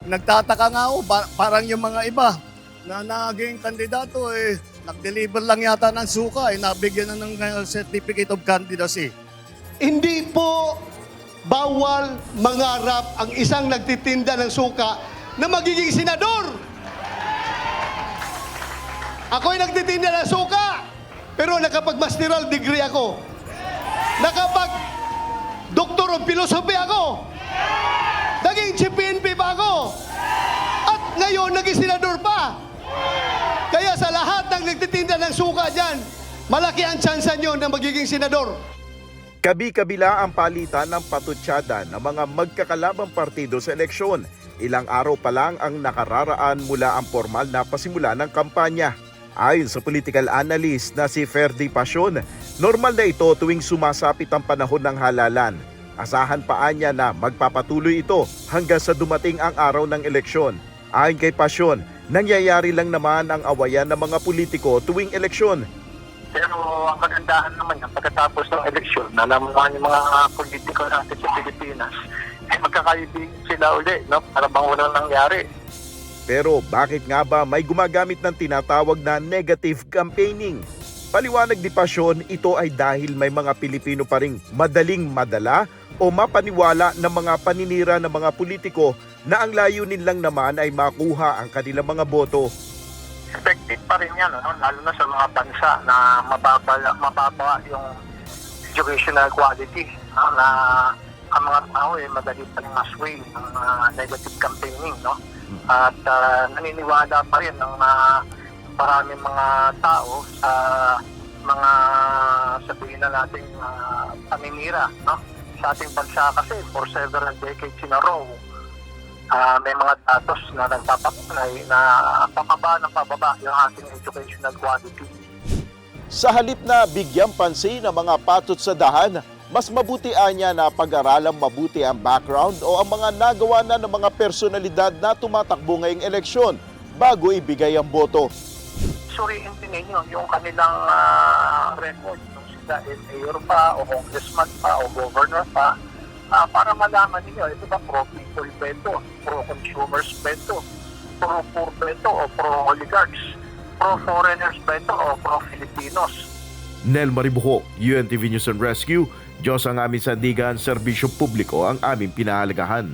Nagtataka nga ako, parang yung mga iba na naging kandidato nag-deliver lang yata ng suka nabigyan na ng certificate of candidacy. Hindi po bawal mangarap ang isang nagtitinda ng suka na magiging senador. Ako'y nagtitinda ng suka, pero nakapag-masteral degree ako. Nakapag-doctor of philosophy ako. Naging CPNP pa ako. At ngayon, naging senador pa. Kaya sa lahat ng nagtitinda ng suka dyan, malaki ang tsansa nyo na magiging senador. Kabi-kabila ang palitan ng patutsada ng mga magkakalabang partido sa eleksyon. Ilang araw pa lang ang nakararaan mula ang formal na pasimula ng kampanya. Ayon sa political analyst na si Ferdy Pasion, normal na ito tuwing sumasapit ang panahon ng halalan. Asahan pa niya na magpapatuloy ito hanggang sa dumating ang araw ng eleksyon. Ayon kay Pasion, nangyayari lang naman ang awayan ng mga politiko tuwing eleksyon. Pero ang kagandahan naman yan, pagkatapos ng eleksyon, nalaman yung mga politiko natin sa Pilipinas, magkakaibigan sila uli, no? Para bang walang nangyari. Pero bakit nga ba may gumagamit ng tinatawag na negative campaigning? Paliwanag ni Pasion, ito ay dahil may mga Pilipino pa ring madaling madala o mapaniwala ng mga paninira ng mga politiko na ang layunin lang naman ay makuha ang kanilang mga boto. Effective pa rin yan, no? Lalo na sa mga bansa na mababa yung educational quality, no? Na ang mga tao madali pa rin masway ng negative campaigning, no? At naniniwala pa rin ng maraming mga tao sa mga sabihin na nating paninira, no? Sa ating bansa kasi for several decades in a row, may mga datos na nagpapatunay na pababa yung ating educational quality. Sa halip na bigyang pansin ng mga patot sa dahan, mas mabuti niya na pag-aralang mabuti ang background o ang mga nagawa na ng mga personalidad na tumatakbo ngayong eleksyon bago ibigay ang boto. Suriin din ninyo yung kanilang record, kung sila mayor pa o congressman pa o governor pa, para malaman niyo ito ba pro-people ba ito, pro-consumers ba ito, pro-poor ba ito o pro-oligarchs, pro-foreigners ba ito o pro-Filipinos. Nel Maribuho, UNTV News and Rescue. Diyos ang aming sandigan, serbisyo publiko ang aming pinahalagahan.